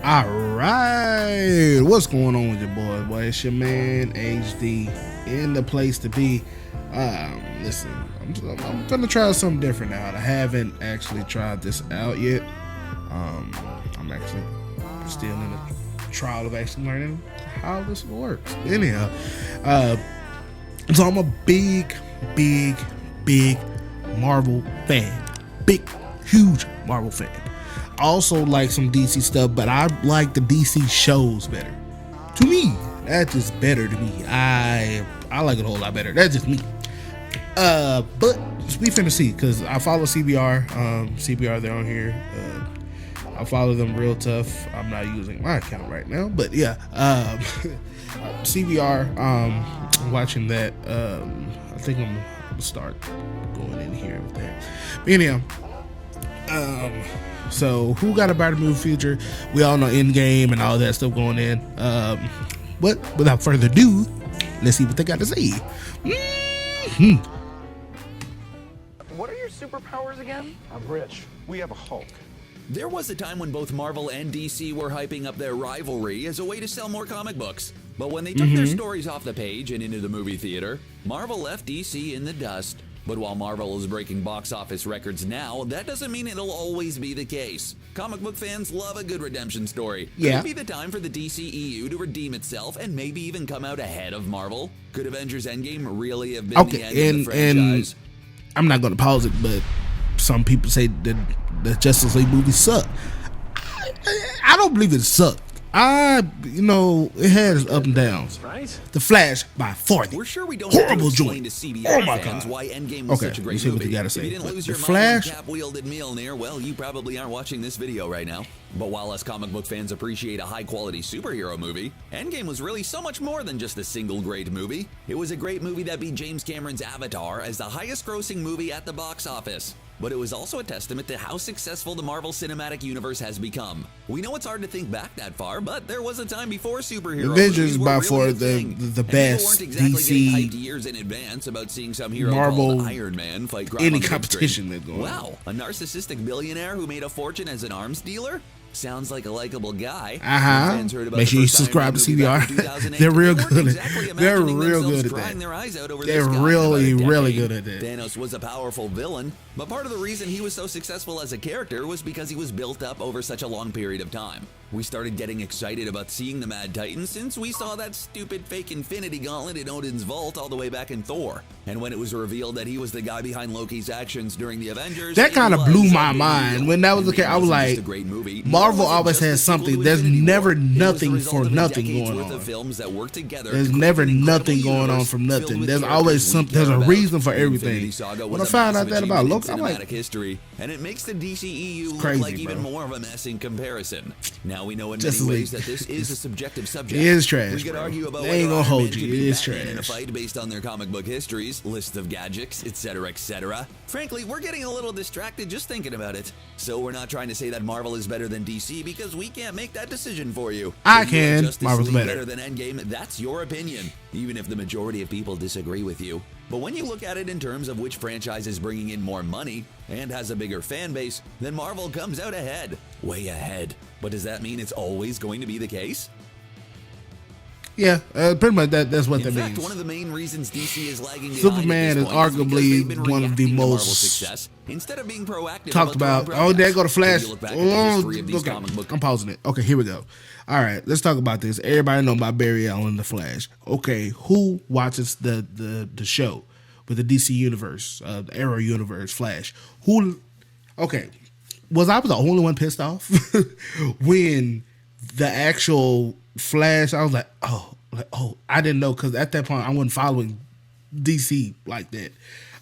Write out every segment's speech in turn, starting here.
All right, what's going on with your boy? Boy, it's your man HD in the place to be. Listen, I'm gonna try something different now. I haven't actually tried this out yet. I'm actually still in the trial of actually learning how this works. Anyhow, so I'm a big Marvel fan, huge Marvel fan. Also like some DC stuff, but I like the DC shows better. To me, that's just better to me. I like it a whole lot better. That's just me. But we finna see, because I follow CBR. CBR, they're on here. I follow them real tough. I'm not using my account right now, but yeah. CBR, I'm watching that. I think I'm gonna start going in here with that. But anyhow, so who got a better movie future? We all know Endgame and all that stuff going in. But without further ado, let's see what they got to say. What are your superpowers again? I'm rich. We have a Hulk. There was a time when both Marvel and DC were hyping up their rivalry as a way to sell more comic books. But when they took their stories off the page and into the movie theater, Marvel left DC in the dust. But while Marvel is breaking box office records now, that doesn't mean it'll always be the case. Comic book fans love a good redemption story. Yeah. Could it be the time for the DCEU to redeem itself and maybe even come out ahead of Marvel? Could Avengers Endgame really have been the end of the franchise? And I'm not going to pause it, but some people say that the Justice League movie sucked. I don't believe it sucked. It has up and downs. Right? The Flash by 40. We're sure we don't have to Horrible explain joint. to CBR Oh my fans God. why Endgame was Okay, such a great let's see what movie. they gotta If say. you didn't lose The your Flash- mind when Cap wielded Mjolnir, well, you probably aren't watching this video right now. But while us comic book fans appreciate a high-quality superhero movie, Endgame was really so much more than just a single great movie. It was a great movie that beat James Cameron's Avatar as the highest-grossing movie at the box office. But it was also a testament to how successful the Marvel Cinematic Universe has become. We know it's hard to think back that far, but there was a time before superhero Avengers movies were by really far a the thing. the And people best weren't exactly DC getting hyped years in advance about seeing some hero Marvel called Iron Man fight crime any on the big competition screen. that's going on. Wow, a narcissistic billionaire who made a fortune as an arms dealer? Sounds like a likable guy. When fans heard about Make the sure you first Iron subscribe Man to movie back CBR. in 2008, They're real they weren't good. exactly They're imagining real themselves good at crying that. their eyes out over They're this guy in really, about a really decade. good at that. Thanos was a powerful villain, but part of the reason he was so successful as a character was because he was built up over such a long period of time. We started getting excited about seeing the Mad Titan since we saw that stupid fake Infinity Gauntlet in Odin's vault all the way back in Thor. And when it was revealed that he was the guy behind Loki's actions during the Avengers, That it kind of was blew a my big mind. deal. When that was And the case, it I was wasn't just like, a great movie. Marvel Nor was it always just has a sequel something. to There's Infinity never War. It was the nothing result for of a nothing decade's going worth of on. films that work together There's to create never an incredible nothing going on universe from filled nothing. with There's characters always we some. care There's a about. reason for The everything. Infinity Saga When was I a found out massive that about achievement Loki, I'm in like, cinematic history, and it makes the DCEU look crazy, like even bro. more of a mess in comparison. Now we know in Justice many ways League. that this is a subjective subject. It is trash, We could bro. argue about They whether ain't gonna Iron hold Man you. could It beat is Batman in a trash. fight based on their comic book histories, list of gadgets, etc., etc. Frankly, we're getting a little distracted just thinking about it. So we're not trying to say that Marvel is better than DC because we can't make that decision for you. I If you like can. Justice Marvel's League better. than Endgame, that's your opinion, even if the majority of people disagree with you. But when you look at it in terms of which franchise is bringing in more money and has a bigger fan base, then Marvel comes out ahead. Way ahead. But does that mean it's always going to be the case? Yeah, pretty much that's what In that fact, means. one of the main reasons DC is lagging behind Superman at is this point because arguably they've been one of the reacting to Marvel's most success instead of being proactive Talked their own about. Oh, there progress. go the Flash. If you look back at the Oh, history of these okay. comic book I'm pausing it. Okay, here we go. All right, let's talk about this. Everybody know about Barry Allen, the Flash. Okay, who watches the show with the DC universe, the Arrow universe, Flash? Who? Okay, I was the only one pissed off when the actual Flash? I was like, oh, I didn't know, because at that point I wasn't following DC like that.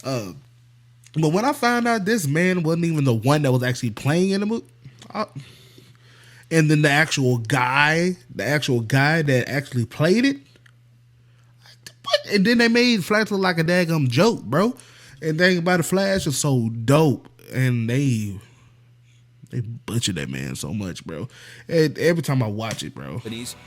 But when I found out this man wasn't even the one that was actually playing in the movie, and then the actual guy that actually played it, what? And then they made Flash look like a daggum joke, bro. And the thing about the Flash is so dope, and they butchered that man so much, bro. And every time I watch it, bro,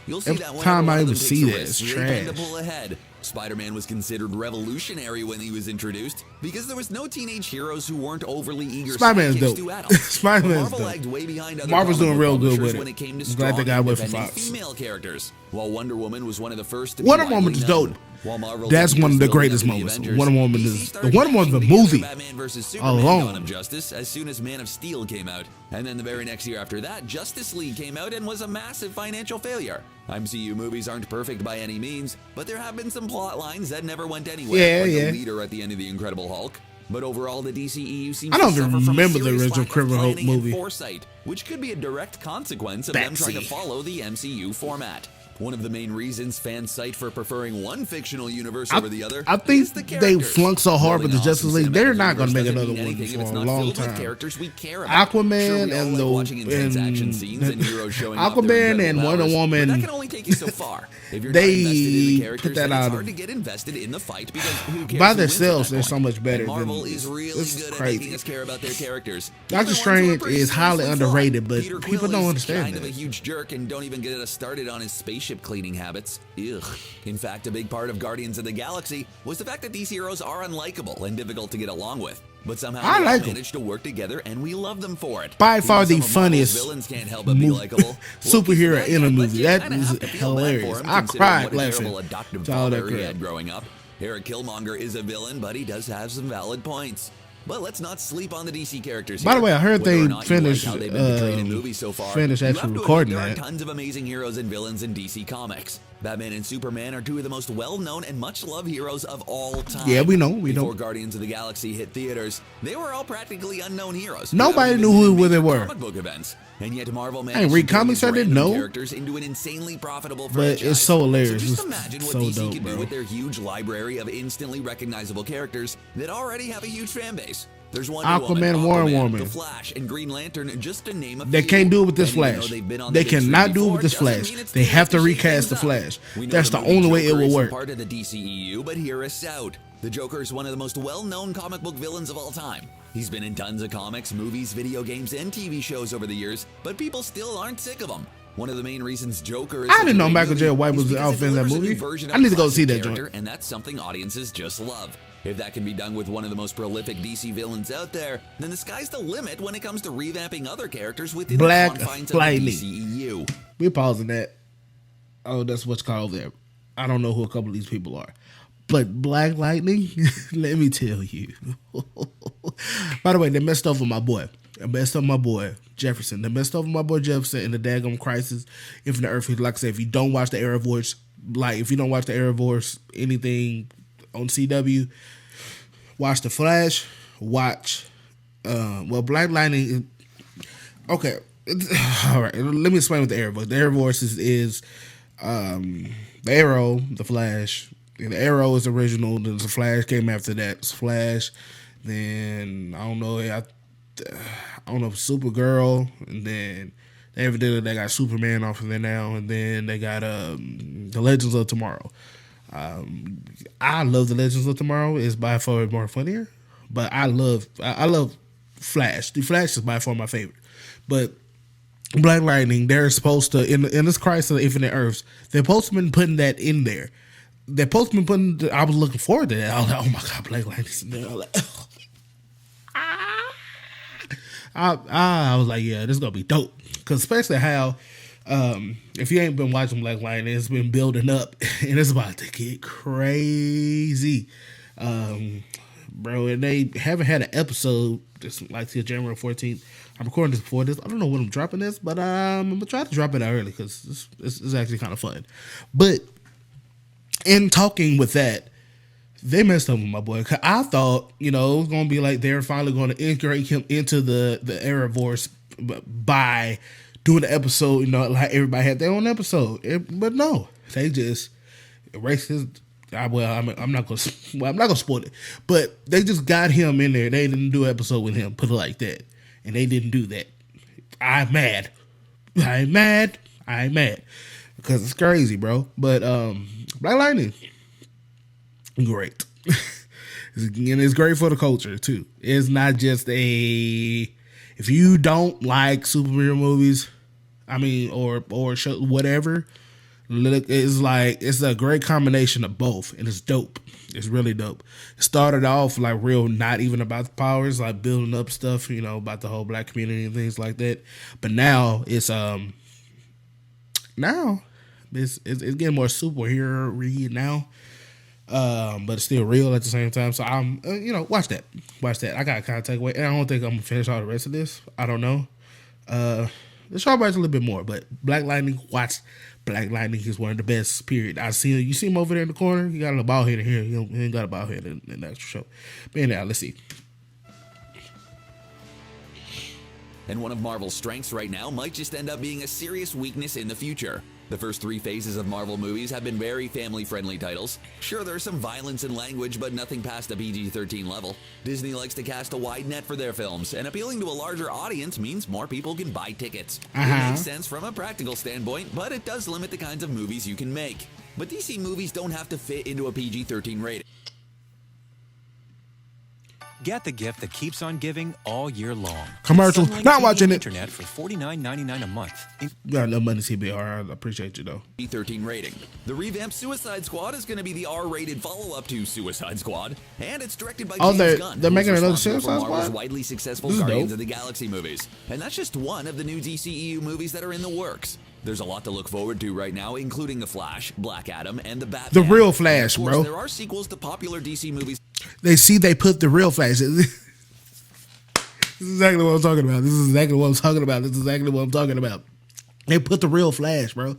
You'll see every that whenever time one I of even them see takes a that, it's risk, they tend to trash. pull ahead. Spider-Man was considered revolutionary when he was introduced because there was no teenage heroes who weren't overly eager Spider-Man's sidekicks dope. to adults. Spider-Man's Marvel dope. lagged way behind other Marvel's comic doing book real good publishers with when it. it came to I'm glad they strong, got away from independent Fox. female characters. While Wonder Woman was one of the first to Wonder be widely Woman is known. dope. While Marvel That's took one of the years building greatest up the moments. Avengers, Wonder Woman DC is started the Wonder Woman the putting together movie Batman vs Superman: alone. Dawn of Justice as soon as Man of Steel came out, and then the very next year after that, Justice League came out and was a massive financial failure. MCU movies aren't perfect by any means, but there have been some plot lines that never went anywhere. Yeah, like yeah. the leader at the end of the Incredible Hulk. But overall, the DCEU seems I don't to even suffer from a remember the serious original lack of Incredible Hulk planning and movie. foresight, which could be a direct consequence of them trying to Backseat. follow the MCU format. One of the main reasons fans cite for preferring one fictional universe I- over the other I think is the they characters. flunked so hard with Building the an Justice awesome League, they're cinematic not gonna universe make doesn't another mean one anything if for it's a not long filled with time. characters we care about. Aquaman Sure, we all and like the watching intense action scenes and heroes showing off their Aquaman and incredible Wonder powers, Woman, but that can only take you so far. If you're they not invested in the put characters, that then out it's of- hard to get invested in the fight because who cares By who wins at themselves, that they're point? so much better And Marvel than- is really this is good at crazy. making us care about their characters. Doctor Even ones who are Strange pretty is highly seriously flawed. underrated, but Peter people Quill don't is understand kind of that. a huge jerk, and don't even get us started on his spaceship cleaning habits. Ugh. In fact, a big part of Guardians of the Galaxy was the fact that these heroes are unlikable and difficult to get along with. But somehow I they like all 'em. managed to work together, and we love them for it. By Even far some the of Marvel's funniest villains can't help but be mo- likable. superhero Loki's in a bad, but movie. you That kinda is have to feel bad for hilarious. him, I considering cried what a laughing terrible adoptive to all that father he crap. had growing up. Eric Killmonger is a villain, but he does have some valid points. But let's not sleep on the DC characters By the here. way, I heard Whether or they not you like finished, how they've been portrayed in movies so far, finished you actually have to admit recording there that. are tons of amazing heroes and villains in DC Comics. Batman and Superman are two of the most well-known and much-loved heroes of all time. Yeah, we know, we know. Before Guardians of the Galaxy hit theaters, they were all practically unknown heroes. Nobody without knew even who major they were. Comic book events. And yet Marvel ain't managed read to turn comics, these I didn't random know. characters into an insanely profitable But franchise. it's so hilarious. So just It's imagine what so DC dope, can do bro. with their huge library of instantly recognizable characters that already have a huge fan base. There's Wonder Aquaman, Woman, Wonder Aquaman, Woman. The Flash, and Green Lantern, just to name a They few. can't do it with this And even though Flash. they've been on the They big screen cannot do it before, with this doesn't Flash. mean it's They too have late to shake recast the things up. Flash. We know That's the the movie only way it Joker will isn't work. part of the DCEU, but hear us out. The Joker is one of the most well-known comic book villains of all time. He's been in tons of comics, movies, video games, and TV shows over the years, but people still aren't sick of him. One of the main reasons Joker is I such didn't a know great Michael J. movie White is was because out it in that delivers a new movie. version I of need a to go see classic that joint. character, and that's something audiences just love. If that can be done with one of the most prolific DC villains out there, then the sky's the limit when it comes to revamping other characters within Black the confines of the Lightning. DCEU. We're pausing that. Oh, that's what's called over there. I don't know who a couple of these people are. But Black Lightning, let me tell you. By the way, they messed over my boy. They messed up my boy Jefferson. They messed over my boy Jefferson in the daggum Crisis Infinite Earth. Like I said, if you don't watch the Arrowverse, if you don't watch the Arrowverse, anything on CW, watch The Flash, watch, Black Lightning. Okay. All right. Let me explain what the Arrowverse. The Arrowverse is the Arrow, the Flash. And the Arrow is original. Then the Flash came after that. It's Flash. Then I don't know. I don't know if Supergirl. And then evidently they got Superman off of there now. And then they got the Legends of Tomorrow. I love the Legends of Tomorrow. It's by far more funnier. But I love Flash. The Flash is by far my favorite. But Black Lightning, they're supposed to in this Crisis of Infinite Earths, they're supposed to be putting that in there. They're supposed to be putting. I was looking forward to that. I was like, oh my god, Black Lightning's in there. I was like, I was like, yeah, this is gonna be dope. Because especially how, if you ain't been watching Black Lightning, it's been building up, and it's about to get crazy, bro. And they haven't had an episode just like till January 14th. I'm recording this before this. I don't know when I'm dropping this, but I'm gonna try to drop it out early because it's actually kind of fun. But in talking with that, they messed up with my boy. 'Cause I thought, it was going to be like they're finally going to integrate him into the Arrowverse by doing the episode, like everybody had their own episode. But no, they just erased his. I'm not going to spoil it. But they just got him in there. They didn't do an episode with him, put it like that. And they didn't do that. I'm mad. Because it's crazy, bro. But Black Lightning, great. And it's great for the culture, too. It's not just if you don't like superhero movies, or show, whatever, It's like it's a great combination of both, and it's dope. It's really dope. It started off like real, not even about the powers, like building up stuff, you know, about the whole black community and things like that. But now it's getting more superhero-y now, but it's still real at the same time. So I'm watch that. I got kind of take away, and I don't think I'm gonna finish all the rest of this. I don't know. The Shaw Bites a little bit more, but Black Lightning, watch Black Lightning. Is one of the best. Period. You see him over there in the corner. He got a little bald head in here. He ain't got a bald head in the actual show. But anyhow, let's see. And one of Marvel's strengths right now might just end up being a serious weakness in the future. The first 3 phases of Marvel movies have been very family-friendly titles. Sure, there's some violence and language, but nothing past the PG-13 level. Disney likes to cast a wide net for their films, and appealing to a larger audience means more people can buy tickets. It makes sense from a practical standpoint, but it does limit the kinds of movies you can make. But DC movies don't have to fit into a PG-13 rating. Get the gift that keeps on giving all year long. Commercial. Sunlink Not TV watching it. Internet for $49.99 a month. You got no money, CBR. I appreciate you though. PG-13 rating. The revamped Suicide Squad is going to be the R-rated follow-up to Suicide Squad, and it's directed by James Gunn. They're making who's another responsible Suicide for Marvel's Squad? widely successful This is Guardians dope. of the Galaxy movies, and that's just one of the new DCEU movies that are in the works. There's a lot to look forward to right now, including The Flash, Black Adam, and The Batman. The real Flash, And of course, bro. There are sequels to popular DC movies. They put the real Flash. This is exactly what I'm talking about. They put the real Flash, bro.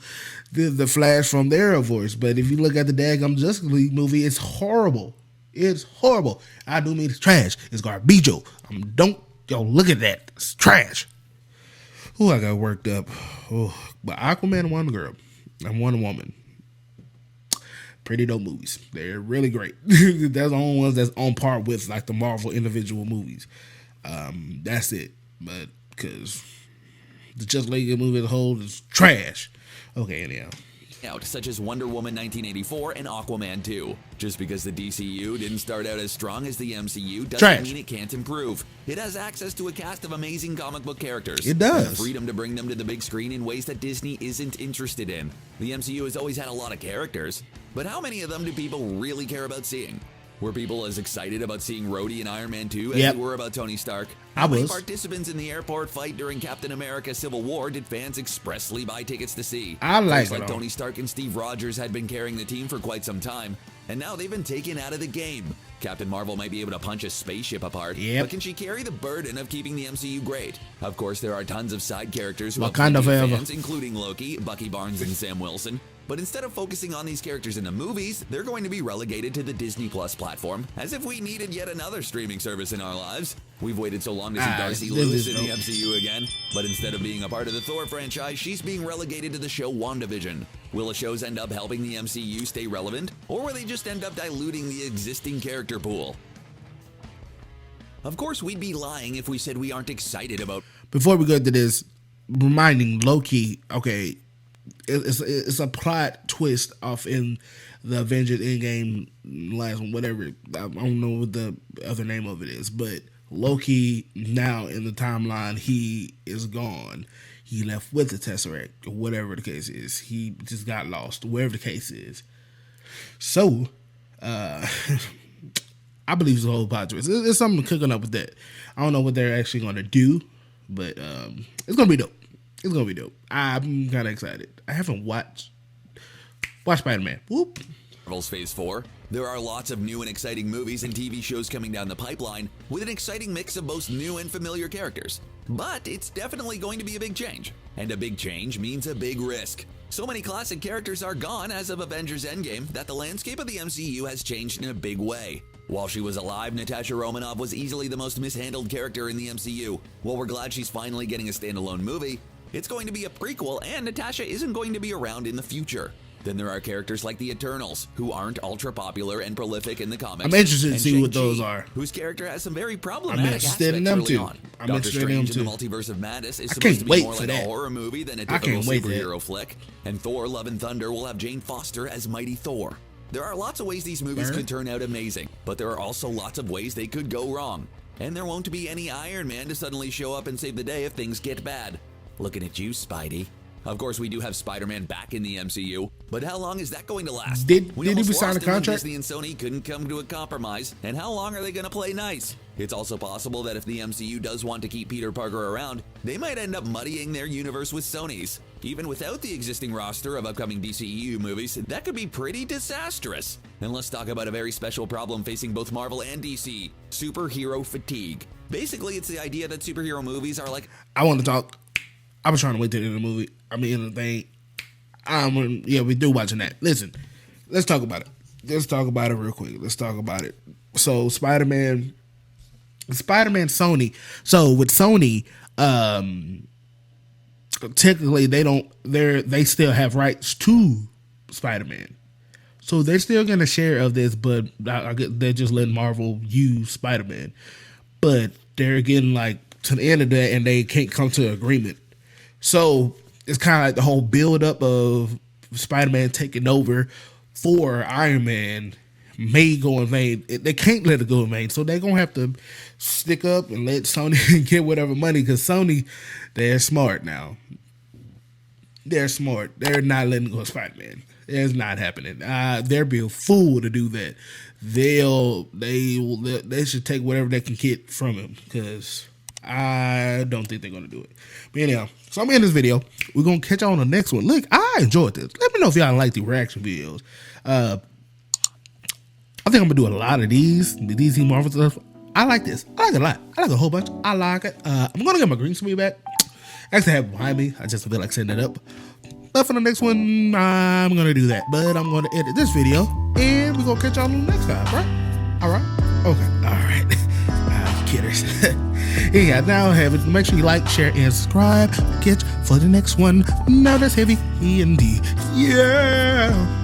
The Flash from the Arrowverse. But if you look at the daggum Justice League movie, it's horrible. It's horrible. I do mean it's trash. It's garbage. Look at that. It's trash. Ooh, I got worked up. Oh, but Aquaman and Wonder Girl and Wonder Woman. Pretty dope movies. They're really great. That's the only ones that's on par with like the Marvel individual movies. That's it. But because the Justice League movie as a whole is trash. Okay, anyhow. Out, such as Wonder Woman 1984 and Aquaman 2. Just because the DCU didn't start out as strong as the MCU doesn't mean it can't improve. It has access to a cast of amazing comic book characters. It does. And the freedom to bring them to the big screen in ways that Disney isn't interested in. The MCU has always had a lot of characters, but how many of them do people really care about seeing? Were people as excited about seeing Rhodey in Iron Man 2 as they were about Tony Stark? How many participants in the airport fight during Captain America Civil War did fans expressly buy tickets to see? Folks like Tony Stark and Steve Rogers had been carrying the team for quite some time, and now they've been taken out of the game. Captain Marvel might be able to punch a spaceship apart, but can she carry the burden of keeping the MCU great? Of course, there are tons of side characters who have fans, including Loki, Bucky Barnes, and Sam Wilson. But instead of focusing on these characters in the movies, they're going to be relegated to the Disney Plus platform, as if we needed yet another streaming service in our lives. We've waited so long to see Darcy Lewis in the MCU again, but instead of being a part of the Thor franchise, she's being relegated to the show WandaVision. Will the shows end up helping the MCU stay relevant, or will they just end up diluting the existing character pool? Of course, we'd be lying if we said we aren't excited about... Before we go to this, reminding Loki, okay, it's a plot twist off in the Avengers Endgame last one, whatever. I don't know what the other name of it is, but Loki now in the timeline, he is gone. He left with the Tesseract, or whatever the case is. He just got lost, whatever the case is. So, I believe it's a whole plot twist. There's something cooking up with that. I don't know what they're actually going to do, but it's going to be dope. It's going to be dope. I'm kind of excited. I haven't watched Spider-Man. Whoop. Marvel's Phase 4. There are lots of new and exciting movies and TV shows coming down the pipeline with an exciting mix of both new and familiar characters. But it's definitely going to be a big change. And a big change means a big risk. So many classic characters are gone as of Avengers Endgame that the landscape of the MCU has changed in a big way. While she was alive, Natasha Romanoff was easily the most mishandled character in the MCU. While we're glad she's finally getting a standalone movie, it's going to be a prequel and Natasha isn't going to be around in the future. Then there are characters like the Eternals, who aren't ultra popular and prolific in the comics. I'm interested to see what those are. Whose character has some very problematic aspects in them early too. on. I'm Doctor interested in them Strange in too. the Multiverse of Madness is I supposed can't to be wait more for like a that. horror movie than a I typical can't wait for that. superhero flick. And Thor: Love and Thunder will have Jane Foster as Mighty Thor. There are lots of ways these movies could turn out amazing, but there are also lots of ways they could go wrong. And there won't be any Iron Man to suddenly show up and save the day if things get bad. Looking at you, Spidey. Of course, we do have Spider-Man back in the MCU, but how long is that going to last? Did We he almost sign a lost it when contract? Disney and Sony couldn't come to a compromise, and how long are they going to play nice? It's also possible that if the MCU does want to keep Peter Parker around, they might end up muddying their universe with Sony's. Even without the existing roster of upcoming DCEU movies, that could be pretty disastrous. And let's talk about a very special problem facing both Marvel and DC: superhero fatigue. Basically, it's the idea that superhero movies are like... I want to talk. I was trying to wait till the end of the movie. I mean, the thing. Yeah, we do watching that. Listen, let's talk about it. Let's talk about it real quick. Let's talk about it. So, Spider-Man, Sony. So with Sony, technically they still have rights to Spider-Man. So they're still going to share of this, but they're just letting Marvel use Spider-Man. But they're getting like to the end of that and they can't come to an agreement. So it's kind of like the whole build up of Spider-Man taking over for Iron Man may go in vain. They can't let it go in vain. So they're going to have to stick up and let Sony get whatever money, because Sony, they're smart now. They're smart. They're not letting go of Spider-Man. It's not happening. They'd be a fool to do that. They should take whatever they can get from him, because I don't think they're going to do it. But anyhow, so I'm in this video. We're going to catch on the next one. Look, I enjoyed this. Let me know if y'all like the reaction videos. I think I'm going to do a lot of these, the DC Marvel stuff. I like this. I like it a lot. I like a whole bunch. I like it. I'm going to get my green screen back. Actually, I have it behind me. I just feel like setting it up. But for the next one, I'm going to do that. But I'm going to edit this video, and we're going to catch y'all on the next time, right? All right? Okay. All right. Kidders. Yeah, now have it. Make sure you like, share, and subscribe. Catch for the next one. Now that's heavy. E&D. Yeah.